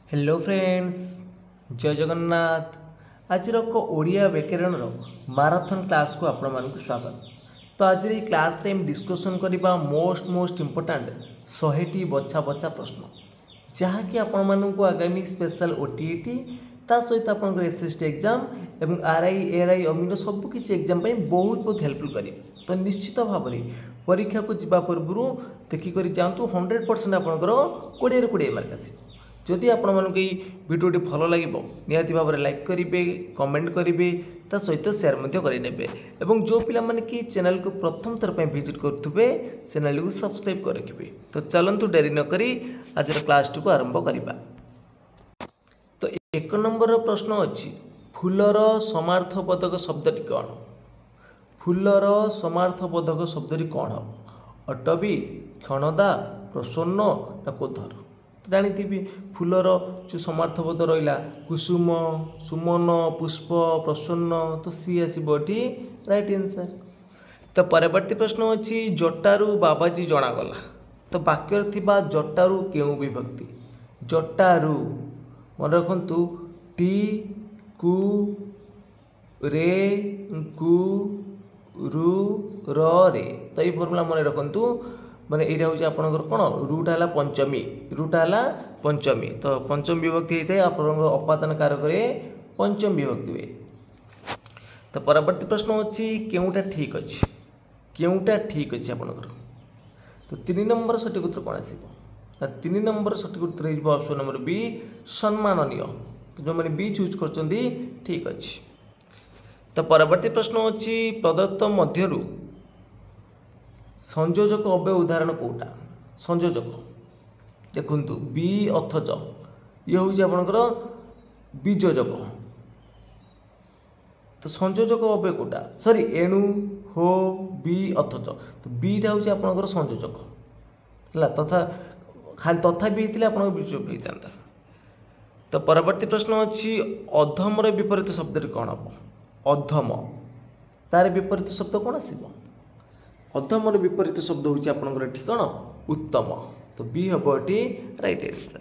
Hello friends, जय जगन्नाथ। आज ओडिया व्याकरण माराथन क्लास को आपण मानक स्वागत। तो आज ये क्लास रे हम डिस्कशन करबा मोस्ट इम्पोर्टेंट 100टी बछा बछा प्रश्न जहाँकि आपण मानक आगामी स्पेशल ओटीईटी ता सहित आप एसएसटी एग्जाम एवं आरआई एआरआई अमीर सबकि एग्जाम बहुत हेल्पफुल करेंगे। तो निश्चित भाव में परीक्षा को जीवा पूर्व देखिक जातु 100% आपंकर 20 मार्क आसो। जदि आपण मानक भिडियोटी भल लगे निहाती भाव में लाइक करेंगे, कमेंट करेंगे, ता सहित शेयर करेंगे और जो पिला माने कि चैनल को प्रथम थर पर विजिट करुवे चैनल को सब्सक्राइब कर रखिए। तो चलतु डेरी नक आज क्लास को आरंभ करवा। तो एक नंबर प्रश्न अच्छी फूलर समार्थबोधक शब्दटी कौन? फूलर समार्थबोधक शब्दटी कौन हम? अटबी, क्षणदा, प्रसन्न ना कोधर? तो जानी फूलर जो समार्थबोध रहा कुसुम, सुमन, पुष्प, प्रसन्न, तो सी आसबी राइट आंसर। तो परवर्ती प्रश्न अच्छी जटारू बाबाजी जनागला। तो वाक्य थिबा जटारू केउ विभक्ति? जटारू मन रखु टी कु रे कु रु रे। तो ये फर्मुला मन रखु माने यहाँ हूँ आपंकर कौन रूटा है पंचमी, रूटा है पंचमी। तो पंचम विभक्ति होता है आप अपादान कारक पंचम विभक्ति हुए। तो परवर्ती प्रश्न अच्छी केउटा ठीक अच्छे? केउटा ठीक अच्छे आपंकर? तो 3 नंबर सठिक उत्तर कौन आसो? 3 नंबर सठिक उत्तर हो ऑप्शन नंबर बी सम्माननीय। तो जो मैंने बी चूज कर ठीक अच्छे। तो परवर्ती प्रश्न अच्छी प्रदत्त मध्यरु संयोजक अव्यय उदाहरण कौटा? संयोजक देखु बी अथच ये हूँ आपंकर बीजोजक। तो संयोजक अव्यय कौटा? सॉरी एणु हो बी अथच। तो बीटा हूँ आपंकर संयोजक है तथा खाली तथा भी होते आप बीजोजक होता। तो परवर्ती प्रश्न अच्छी अधमर विपरीत शब्द कौन हम? अधम तार विपरीत शब्द कौन आसो? अधमर विपरीत शब्द हूँ आपंकर ठीक कौन? उत्तम। तो बी हम ये राइट आंसर।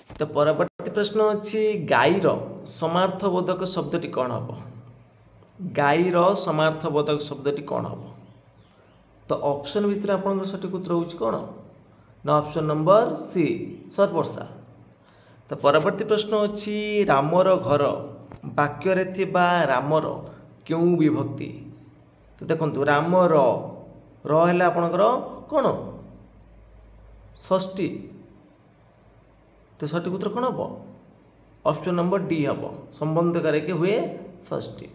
तो परवर्ती प्रश्न अच्छी गाईर समार्थबोधक शब्दटी कौन हम? गाईर समार्थबोधक शब्दटी कौन हम? तो ऑप्शन भितर आपंकर सठिक उत्तर हूँ कौन ना ऑप्शन नंबर सी सर्वर्षा। तो परवर्ती प्रश्न अच्छी रामर घर वाक्य थिबा रामर क्यों विभक्ति? तो देखो रामर है आपंकर कौन षष्ठी। तो सठिक उत्तर कौन हम? ऑप्शन नंबर डी हम संबंध कारक हुए षष्ठी।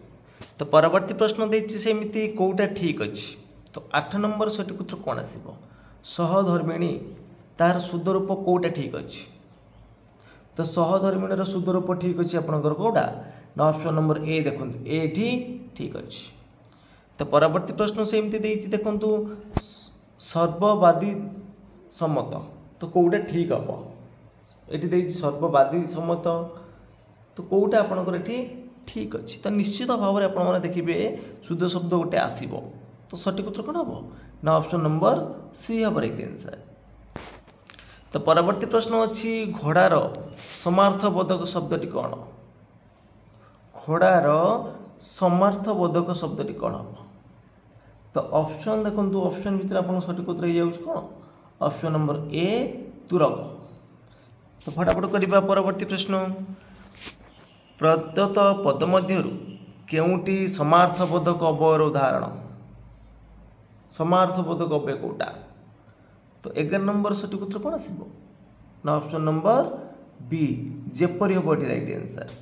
तो परवर्ती प्रश्न देती सेमती कौटा ठीक अच्छे? तो 8 नंबर सठिक उत्तर कौन आसो? सहधर्मिणी तार शुद्ध रूप कौटा ठीक अच्छे? तो सहधर्मिणी शुद्ध रूप ठीक अच्छे आपंकर कौटा ना ऑप्शन नंबर ए देखो ए ठीक अच्छे। तो परवर्ती प्रश्न से एमती देखु सर्ववादी सम्मत। तो कौटा ठीक हम? ये सर्ववादी सम्मत। तो कौटा आपंकर ठीक अच्छे? तो निश्चित भाव में आप देखिए शुद्ध शब्द गोटे आसो। तो सठिक उत्तर कौन हम ना ऑप्शन नंबर सी हम राइट आंसर। तो परवर्ती प्रश्न अच्छी घोड़ार समार्थबोधक शब्दटी कौन? घोड़ार समार्थबोधक शब्दटी कौन हम? तो ऑप्शन देखो ऑप्शन भितर आप सठिक उत्तर हो कौन? ऑप्शन नंबर ए तुरग। तो फटाफट करवा परवर्ती प्रश्न प्रदत्त पद मध्यरु केउटी समार्थबोधक अव्ययर उदाहरण? समार्थबोधक अव्यय कौटा? तो 11 नंबर सठिक उत्तर कौन आसो ना ऑप्शन नंबर बी जेपरी हम ये राइट आंसर।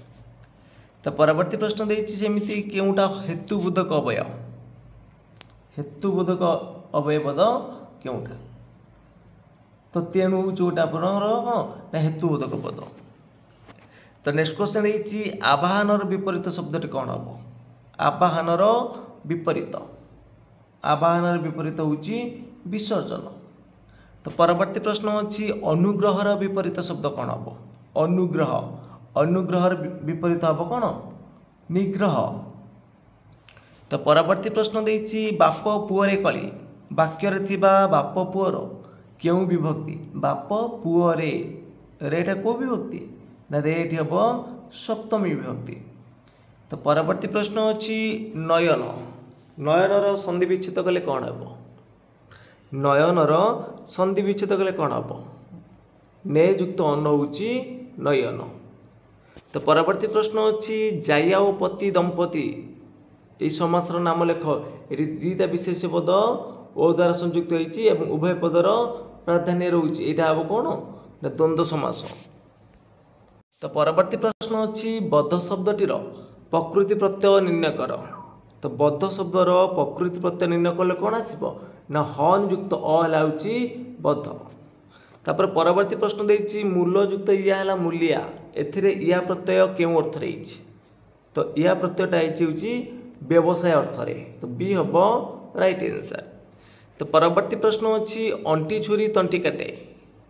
तो परवर्ती प्रश्न देती केउटा हेतुबोधक अव्यय? हेतुबोधक अव्यय पद केउटा? तो तेणु जोटा आपंकर हेतुबोधक पद। तो नेक्स्ट क्वेश्चन देती आवाहनर विपरीत शब्दटी कौन हम? आवाहनर विपरीत, आवाहनर विपरीत हूँ विसर्जन। तो परवर्ती प्रश्न अच्छी अनुग्रहर विपरीत शब्द कौन हम? अनुग्रह, अनुग्रहर विपरीत हम कौन? निग्रह। तो परवर्ती प्रश्न देती बाप पुअरे कली वाक्य बाप पुअर क्यों विभक्ति? बाप पुअरे रेटा को विभक्ति ना रे ये हम सप्तमी विभक्ति। तो परवर्ती प्रश्न अच्छी नयन नयनर संधि विच्छेद कले कौन हम नयनर संधि विच्छेद कले कौन हम ने युक्त अन्न हूँ नयन। तो परवर्ती प्रश्न अच्छी जाया और पति दंपति ये समासर नाम लेख ये दीटा विशेष पद ओ द्वारा संयुक्त होती उभय पदर प्राधान्य रोचे यहाँ हम कौन ना द्वंद्व समास। तो परवर्ती प्रश्न अच्छी बद्ध शब्दटीर प्रकृति प्रत्यय निर्णय कर। तो बद्ध शब्दर प्रकृति प्रत्यय निर्णय कले कौन आसो ना हन युक्त अ बद्ध। तापर परवर्ती प्रश्न देती मूल युक्त या है मूलिया एथिरे या प्रत्यय क्यों अर्थ रही। तो या प्रत्ययटा होची व्यवसाय अर्थ रे। तो बी हम राइट आंसर। तो परवर्ती प्रश्न अच्छी अंटी छुरी तंटी काटे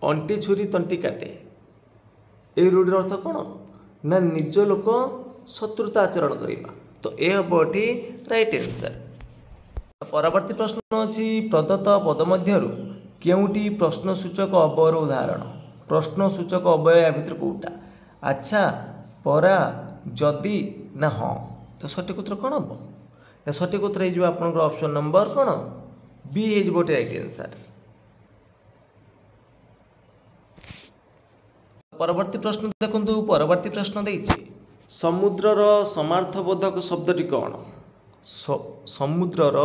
अंटी छुरी तंटी काटे ये रूढ़ अर्थ कौन ना निज लोक शत्रुता आचरण करवा। तो ये हम ये राइट आंसर। परवर्ती प्रश्न अच्छी प्रदत्त पद मध्य केउटी प्रश्नसूचक अवयर उदाहरण प्रश्नसूचक अवय या भितर कौटा अच्छा परा जदि ना हाँ। तो सठिक उत्तर कौन हम सठिक उत्तर हो आपंकर ऑप्शन नंबर कौन बी हो राइट आंसर। परवर्ती प्रश्न देखु परवर्ती प्रश्न देती समुद्रर समार्थबोधक शब्दटी कौन समुद्रर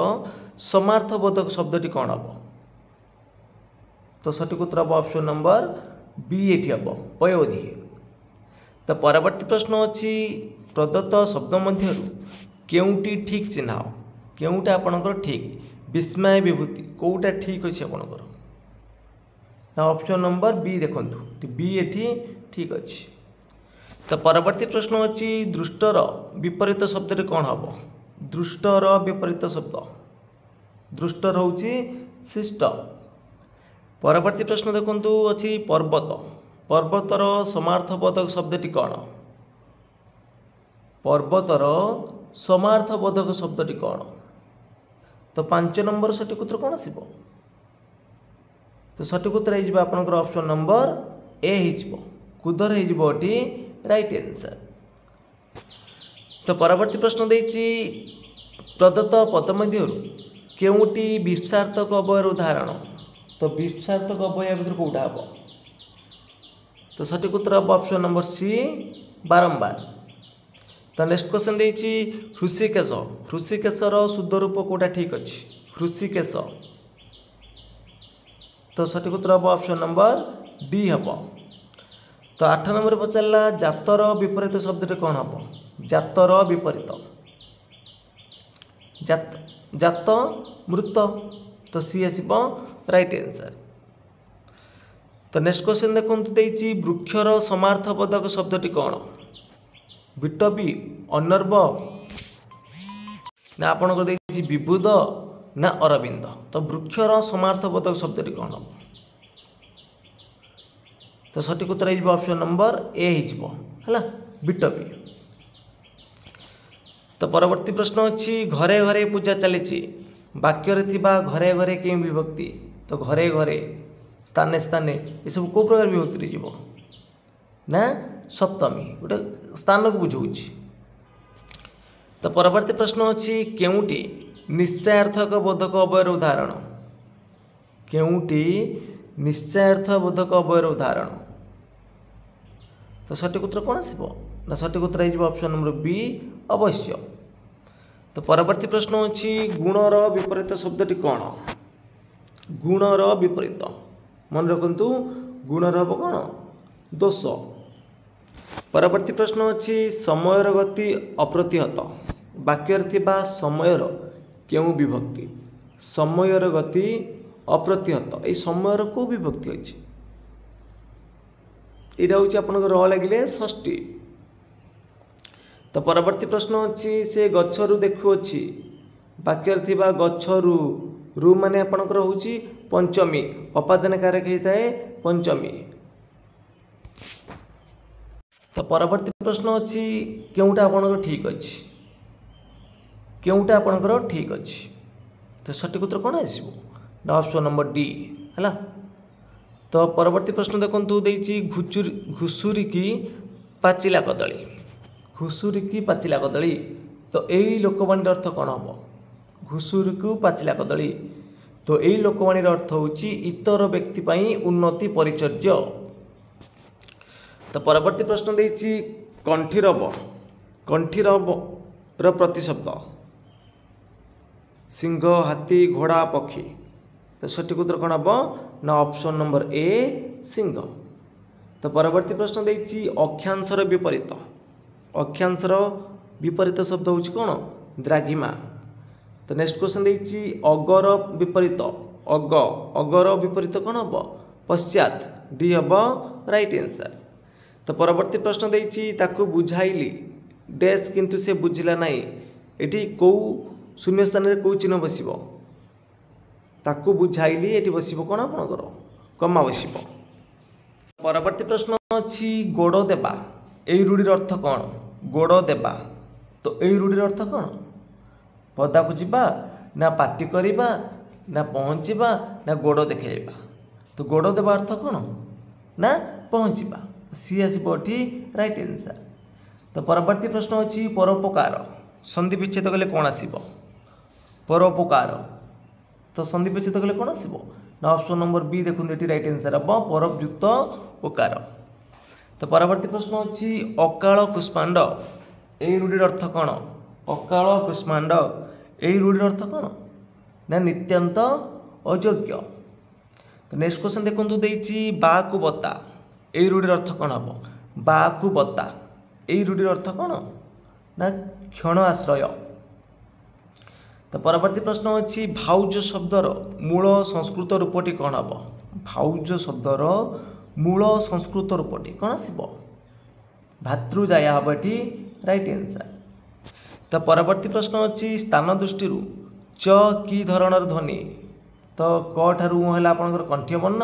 समार्थबोधक शब्दटी कौन हम। तो सठिक उत्तर हम ऑप्शन नंबर बी ये हम पयोधि। तो परवर्ती प्रश्न अच्छी प्रदत्त शब्द मध्य केउटी ठीक चिन्ह केउटा आपणकर ठीक विस्मय विभूति कौटा ठीक अच्छे आपणकर ना ऑप्शन नंबर बी देखु बी ये ठीक अच्छे। तो परवर्ती प्रश्न अच्छी दृष्टर विपरीत शब्द कौन हम दृष्टर विपरीत शब्द दृष्टर हूँ शिष्ट। परवर्ती प्रश्न देखु अच्छी पर्वत पर्वतर समार्थबोधक शब्दटी कौन पर्वतर समार्थबोधक शब्दटी कौन। तो 5 नंबर सठिक उत्तर कौन आसो। तो सठिक उत्तर हो आपंकर ऑप्शन नंबर ए हो कुदर हो राइट आंसर। तो परवर्ती प्रश्न देती प्रदत्त पद मध्य केउटी विस्तार्थक अवयर उदाहरण। तो विस्तार्थक अवय भितर कौटा हम। तो सठिक उत्तर हम ऑप्शन नंबर सी बारंबार। तो नेक्स्ट क्वेश्चन देती हृषिकेश हृषिकेशर शुद्ध रूप कौटा ठीक अच्छे हृषिकेश। तो सठिक उत्तर हम ऑप्शन नंबर डी हम। तो 8 नंबर पचारा जातर विपरीत शब्द कौन हम जातर विपरीत जात मृत। तो सी आसब राइट आंसर। तो नेक्स्ट क्वेश्चन देखो देती वृक्षर समार्थबोधक शब्दटी कौन विटबी अनर्ब ना आपन देती विबुध ना अरविंद। तो वृक्षर समार्थबोधक शब्दटी कौन हम। तो सठिक उत्तर हो ऑप्शन नंबर ए है विटबी। तो परवर्ती प्रश्न अच्छी घरे घरे पूजा चली वाक्य घरे घरे के विभक्ति। तो घरे घरे स्थाने स्थाने ये सब कौ प्रकार विभक्ति जीव ना सप्तमी गोटे स्थान को बुझाऊँ। तो परवर्ती प्रश्न अच्छी केउटी निश्चयार्थक बोधक अवयर उदाहरण केउटी निश्चयार्थ बोधक अवयर उदाहरण। तो सठिक उत्तर कौन आसो ना सठिक उत्तर हो ऑप्शन नंबर बी अवश्य। तो परवर्ती प्रश्न अच्छी गुणर विपरीत शब्दटी कौन गुणर विपरीत मन रखु गुणर हम कौन दोष। परवर्ती प्रश्न अच्छी समयर गति अप्रतिहत वाक्यर थिबा समयर केउ विभक्ति समयर गति अप्रतिहत ये समयर को विभक्ति अच्छी यहाँ हूँ आप लगे षष्ठी। तो परवर्ती प्रश्न अच्छी से गच्छरु देखुअछि वाक्यर थिबा गच्छरु रु माने आपणकर होची पंचमी अपादान कारक होता है पंचमी। तो परवर्ती प्रश्न अच्छी केउटा आपणकर ठीक अच्छी केउटा आपणकर ठीक अच्छी। तो सठिक उत्तर कौन आसो ना ऑप्शन नंबर डी है। तो परवर्ती प्रश्न देखु देछि घुसुरी की पाचिला कदली। घुसुरी की पाचिला कदली, तो यही लोकवाणी अर्थ कौन हम? घुसुरी को पाचिला कदली, तो यही लोकवाणी अर्थ होची इतर व्यक्ति पाई उन्नति परिचर्य। तो परवर्ती प्रश्न देछि कंठीरव। कंठीरव प्रतिशब्द सिंह, हाथी, घोड़ा, पक्षी। तो सठिक उत्तर कौन हम ना ऑप्शन नंबर ए सिंह। तो परवर्ती प्रश्न देछि अक्षांशर विपरीत। अक्षांशर विपरीत शब्द होछि कौन? द्राघिमा। तो नेक्स्ट क्वेश्चन देछि अगर विपरीत। अगर विपरीत कौन हम? पश्चात। डी हम राइट आंसर। तो परवर्ती प्रश्न देछि ताकू बुझाइली डैश किंतु से बुझिला नहीं। एटी को शून्य स्थान रे को चिन्ह बसिबो? ताकू बुझाइली एटी बसिबो कौन आपनकर? कमा बसिबो। परवर्ती प्रश्न अछि गोड़ देबा। एई रूढ़ीर अर्थ कौन? गोड़ देबा, तो एई रूढ़ीर अर्थ कौन? पदा को जिबा ना पार्टी करिबा ना पहुँचीबा ना गोड़ देखेइबा। तो गोड़ देबा अर्थ कौन? ना पहुँचीबा। सी आसीबो एठी राइट आंसर। तो परवर्ती प्रश्न अछि परोपकार। संधि विच्छेद कले कौन आसीबो? परोपकार, तो संधि विच्छेद कले कौन आसीबो ना ऑप्शन नंबर बी देखुन एटी राइट आंसर हम परयुक्त उकार। तो परवर्ती प्रश्न अछि अकाल कुष्मांड। एई रूढ़ीर अर्थ कौन? अकाल कुष्मांड, एई रूढ़ीर अर्थ कौन? ना नित्यांत अयोग्य। तो नेक्स्ट क्वेश्चन देखंतु देछि बा को बता। एई रूढ़ीर अर्थ कौन हम? बा को बता, एई रूढ़ीर अर्थ कौन? ना क्षण आश्रय। तो परवर्ती प्रश्न अछि भाउज शब्दर मूल संस्कृत रूपटी कौन हम? भाउज शब्दर मूल संस्कृत रूपटी कौन आसीबो? भातृजाया हम एठी राइट आंसर। तो परवर्ती प्रश्न अछि स्थान दृष्टि च की धरणर ध्वनि। तो क ठारू है आपनकर कंठीय वर्ण,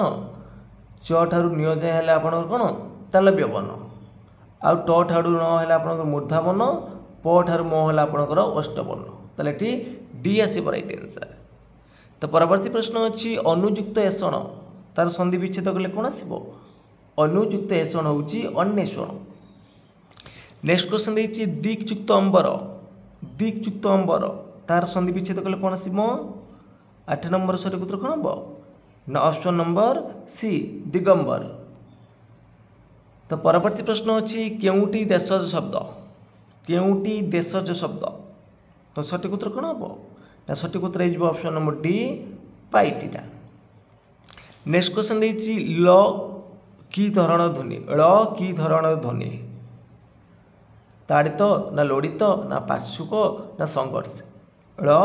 च ठारू निय जाय है आपनकर कौन? तालव्य वर्ण। आउ ट ठारू न है आपनकर मूर्धा वर्ण, प ठारू म है आपनकर अष्टवर्ण। ताले एठी डी आसीबो राइट आंसर। तो परवर्ती प्रश्न अछि अनुयुक्त एषण। तार संधि विच्छेद कले कौन आसीबो? अनुयुक्त एषण होउची अन्वेषण। नेक्स्ट क्वेश्चन देछि दिक्युक्त अंबर। दिक्युक्त अंबर तार संधि विच्छेद कले कौन आसीबो? 8 नंबर सठिक उत्तर कौन हम? ना ऑप्शन नंबर सी दिगंबर। तो परवर्ती प्रश्न अछि केउटी देशज शब्द। केउटी देशज शब्द, तो सठिक उत्तर कौन हम? ना सठिक उत्तर हो ऑप्शन नंबर डी पाइटीटा। नेक्स्ट क्वेश्चन देछि ल की धरण ध्वनि। ल की धरण ध्वनि? ताड़ित ना लोड़ित ना पार्श्विक ना संघर्ष। ल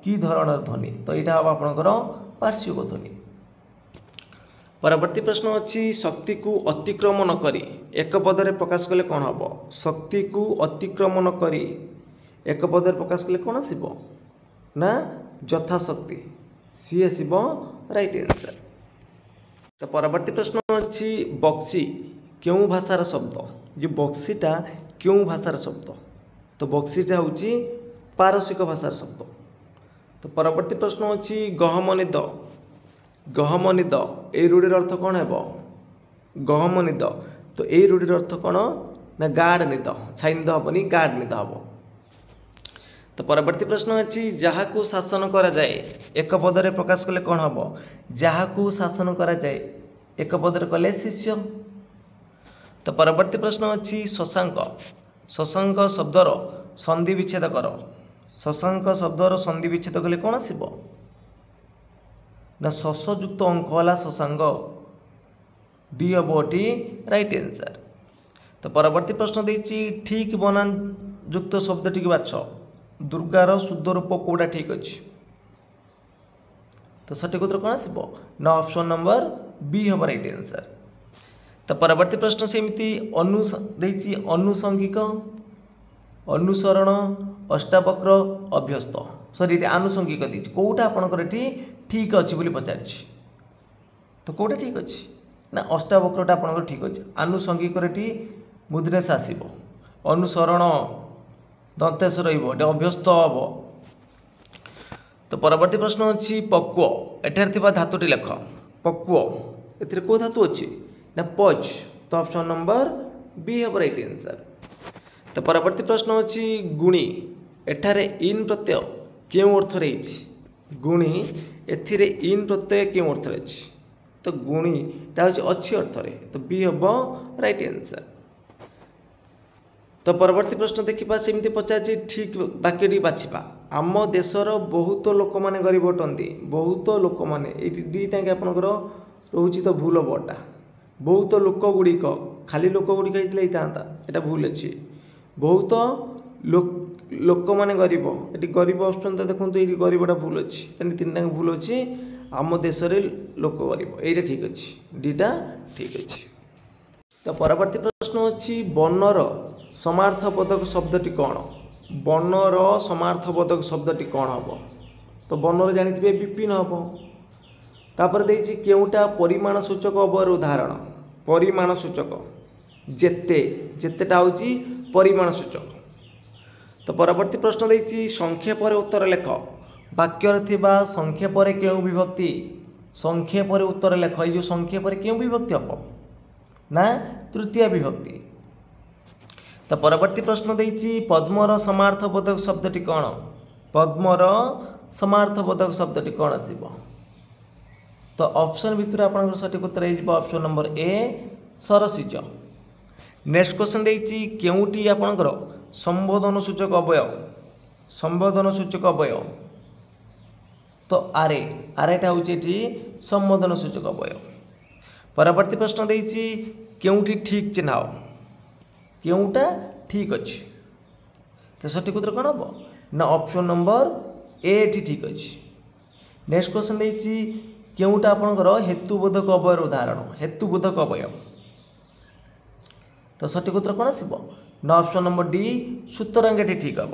की धरण ध्वनि, तो यहाँ हम आपनकर पार्श्विक ध्वनि। परवर्ती प्रश्न अछि शक्ति को अतिक्रमण करी एक पदरे प्रकाश कले कौन हम? शक्ति को अतिक्रमण करी एक पदरे प्रकाश कले कौन आसीबो? ना यथाशक्ति। सी आसीबो राइट आंसर। तो परवर्ती प्रश्न अछि बक्सी क्यों भाषार शब्द। ये बक्सीटा क्यों भाषार शब्द? तो बक्सीटा होची पारसिक भाषार शब्द। तो परवर्ती प्रश्न अछि गहमनिद। गहमनिद ए रूढ़ीर अर्थ कौन है? गहमनिद, तो ए रूढ़ीर अर्थ कौन? ना गाढ़ निद। छाई निद हेनी, गाढ़ निद हम। तो परवर्ती प्रश्न अछि जहाकू शासन करा जाए एक पदरे प्रकाश कले कौन हम? जहाकू शासन करा जाए एक पदरे कले शिष्य। तो परवर्ती प्रश्न अछि शशांक। शशांक शब्दर संधि विच्छेद कर। शशांक शब्दर संधि विच्छेद कले कौन आसीबो? ना शसयुक्त अंक वाला शशांक। डी हबोटी राइट आंसर। तो परवर्ती प्रश्न देछि ठीक बनान युक्त शब्द टी बाछ। दुर्गार शुद्ध रूप कोडा ठीक अछि? तो सठिक उत्तर कौन आसीबो? ना ऑप्शन नंबर बी हम राइट आंसर। तो परवर्ती प्रश्न सेमिति देछि अनुसंगिक, अनुसरण, अष्टावक्र, अभ्यस्त। सॉरी ये आनुषंगिक देछि। कोटा आपनकर एठी ठीक अछि बोली पचारछि। तो कोटा ठीक अछि ना अष्टावक्रटा आपनकर ठीक अछि। आनुषंगिक एठी मुद्रेश आसीबो। अनुसरण दंतेश रहिबो, एटा अभ्यस्त हबो। तो परवर्ती प्रश्न अछि पक्व। एठार थिबा धातुटी लेख। पक्व एथिरे को धातु अछि ना पच। तो ऑप्शन नंबर बी हम राइट आंसर। तो परवर्ती प्रश्न अछि गुणी एठारे इन प्रत्यय केउ अर्थ रे अछि गुणी एथिरे इन प्रत्यय केउ अर्थ रे अछि तो गुणी ता अछि अर्थ रे तो बी हम राइट आंसर। तो परवर्ती प्रश्न देखा सेमती पचार ठीक वाक्यटी बाछिबा आम देशर बहुत लोक मैंने गरीब अटंती बहुत लोक मैंने दीटा आपंकर रोचे तो भूल बटा बहुत लोक गुड़िक खाली लोक गुड़िक होता यहाँ भूल अच्छी बहुत लोक मैंने गरीब ये गरीब ऑप्शन तो देखो ये गरीबटा भूल अच्छी तीन टाक भूल अच्छी आम देश लोक गरीब ये ठीक अच्छे दीटा ठीक अच्छे। तो परवर्ती प्रश्न अच्छी बनर समार्थबोधक शब्दटी कौन बनर समार्थबोधक शब्दटी कौन हम तो बनर जानी विपिन हम तापर देछि केउटा परिमाण सूचक अवयर उदाहरण परिमाण सूचक जेते जेतेटा होची परिमाण सूचक। तो परवर्ती प्रश्न देछि संख्या पर उत्तर लेख वाक्य थिबा संख्या पर केउ विभक्ति संख्या पर उत्तर लेख ये संख्या पर केउ विभक्ति हम ना तृतीय विभक्ति। तो परवर्ती प्रश्न देछि पद्मर समार्थबोधक शब्दटी कौन पद्मर समार्थबोधक शब्दटी कौन आसीबो तो ऑप्शन भितर आपनकर सठिक उत्तर हो ऑप्शन नंबर ए सरसिज। नेक्स्ट क्वेश्चन देछि केउटी आपनकर संबोधन सूचक अवयव तो आरे आरेटा होची संबोधन सूचक अवयव। परवर्ती प्रश्न देछि केउटी ठीक चिन्ह केउटा ठीक अच्छे तो सठिक उत्तर कौन हम ना ऑप्शन नंबर ए ठीक अच्छे। नेक्स्ट क्वेश्चन देछि केउटा आपनकर हेतुबोधक अवयर उदाहरण हेतुबोधक अवयव तो सठिक उत्तर कौन आसीबो ना ऑप्शन नंबर डी सूत्रंगटी ठीक हम।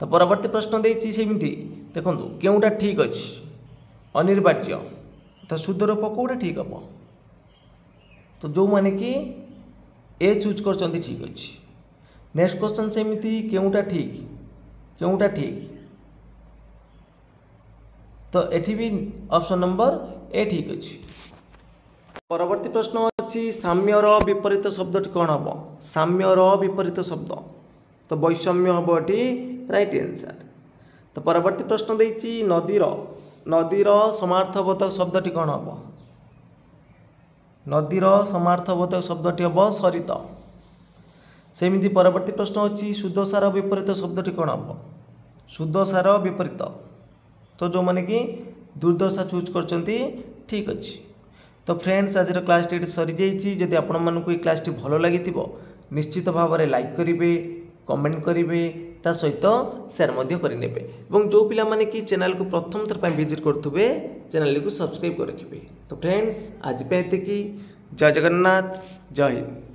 तो परवर्ती प्रश्न देछि सेमिति देखंतु केउटा ठीक अच्छे अनिर्वाच्य तो शुद्ध रूप कौटा ठीक हम तो जो माने कि ए चूज कर ठीक अच्छे। नेक्स्ट क्वेश्चन सेमिति केउटा ठीक तो एठी भी ऑप्शन नंबर ए ठीक अच्छे। परवर्ती प्रश्न अच्छी साम्यर विपरीत शब्दटी कौन हम साम्यर विपरीत शब्द तो वैषम्य हम ये राइट आंसर। तो परवर्ती प्रश्न देछि नदीर समार्थबोधक शब्दटी कौन हम नदीर समार्थबोधक शब्दटी हम सरित। सेमिति परवर्ती प्रश्न अच्छी शुद्धसार विपरीत शब्दटी कौन हम शुद्धसार विपरीत तो जो माने कि दुर्दशा चूज करचंती ठीक अच्छे। तो फ्रेंड्स आज क्लास टी सरी जाइए जदि आपण मानक ये क्लास टी भल लगी निश्चित भाव में लाइक करेंगे कमेंट करेंगे ता सहित शेयर करेंगे और जो पिला माने कि चैनल को प्रथम थर विजिट करुवे चैनल को सब्सक्राइब कर रखिए। तो फ्रेंड्स आज पे जय जगन्नाथ जय हिंद।